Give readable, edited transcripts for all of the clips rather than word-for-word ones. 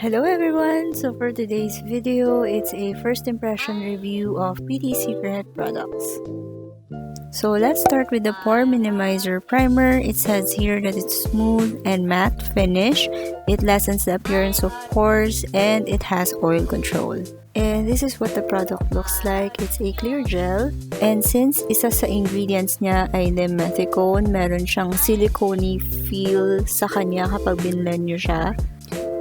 Hello everyone! So for today's video, it's a first impression review of Pretty Secret products. So let's start with the Pore Minimizer Primer. It says here that it's smooth and matte finish. It lessens the appearance of pores and it has oil control. And this is what the product looks like. It's a clear gel. And since isa sa ingredients niya ay dimethicone, meron siyang silicone feel sa kanya kapag binblend nyo siya.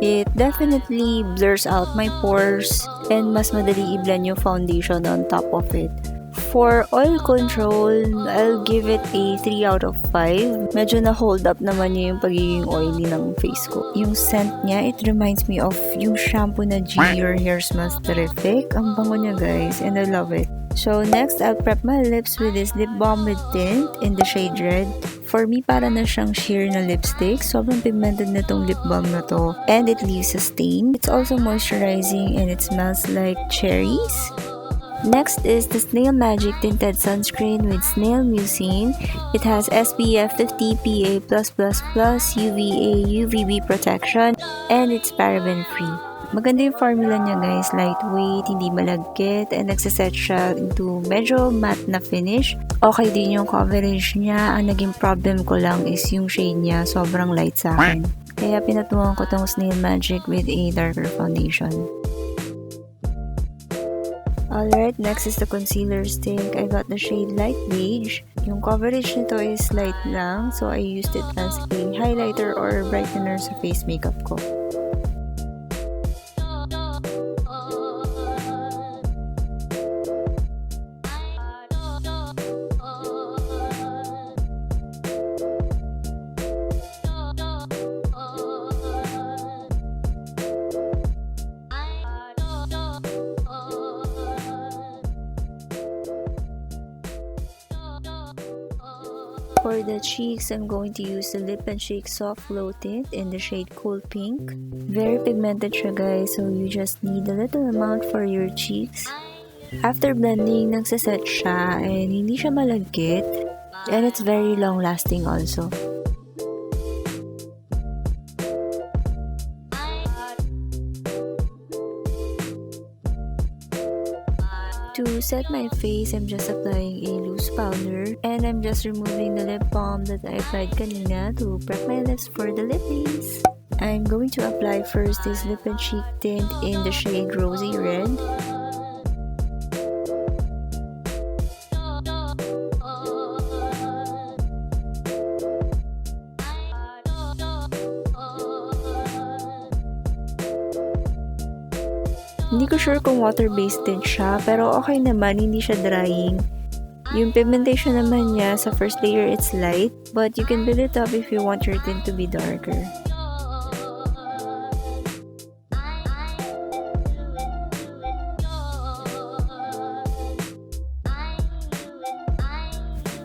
It definitely blurs out my pores and mas madali i-blend yung foundation on top of it. For oil control, I'll give it a 3 out of 5. Medyo na-hold up naman niya yung pagiging oily ng face ko. Yung scent niya, it reminds me of yung shampoo na G, your hair smells terrific. Ang bango niya guys, and I love it. So next, I'll prep my lips with this lip balm with Tint in the shade Red. For me, para na siyang sheer na lipstick. Sobrang pigmented na tong lip balm na to. And it leaves a stain. It's also moisturizing and it smells like cherries. Next is the Snail Magic Tinted Sunscreen with Snail Mucin. It has SPF 50 PA+++, UVA, UVB protection, and it's paraben free. Maganda yung formula niya guys, lightweight, hindi malagkit, and nagsaset siya into medyo matte na finish. Okay din yung coverage niya. Ang naging problem ko lang is yung shade niya, sobrang light sa akin. Kaya pinatuwan ko tong Snail Magic with a darker foundation. Alright, next is the concealer stick. I got the shade Light Beige. Yung coverage nito is light lang, so I used it as a highlighter or brightener sa face makeup ko. For the cheeks, I'm going to use the Lip and Cheek Soft Glow Tint in the shade Cool Pink. Very pigmented siya guys, so you just need a little amount for your cheeks. After blending, nagsaset siya and hindi siya malagkit. And it's very long lasting also. To set my face, I'm just applying a loose powder and I'm just removing the lip balm that I applied kanina to prep my lips for the lip base. I'm going to apply first this Lip and Cheek tint in the shade Rosy Red. Hindi ko sure kung water-based tint siya, pero okay naman, hindi siya drying. Yung pigmentation naman niya, sa first layer it's light, but you can build it up if you want your tint to be darker.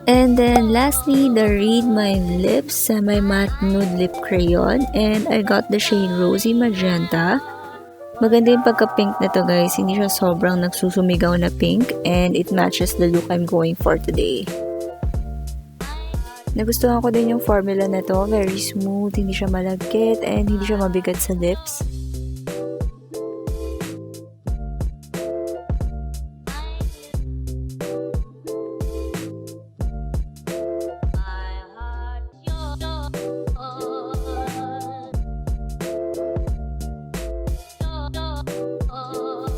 And then lastly, the Read My Lips Semi-Matte Nude Lip Crayon, and I got the shade Rosy Magenta. Maganda yung pagka-pink na to guys, hindi siya sobrang nagsusumigaw na pink and it matches the look I'm going for today. Nagustuhan ko din yung formula na to, very smooth, hindi siya malagkit and hindi siya mabigat sa lips.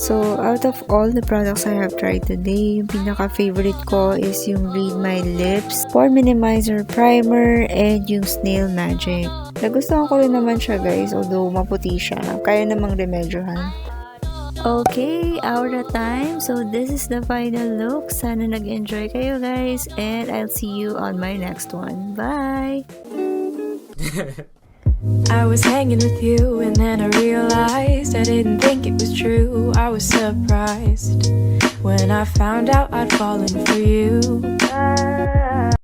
So, out of all the products I have tried today, yung pinaka-favorite ko is yung Read My Lips, Pore Minimizer Primer, and yung Snail Magic. Nagustuhan ko rin naman siya guys, although maputi siya. Kaya namang remedyohan. Okay, out of time. So, this is the final look. Sana nag-enjoy kayo guys, and I'll see you on my next one. Bye! I was hanging with you and then I realized I didn't think it was true. I was surprised when I found out I'd fallen for you.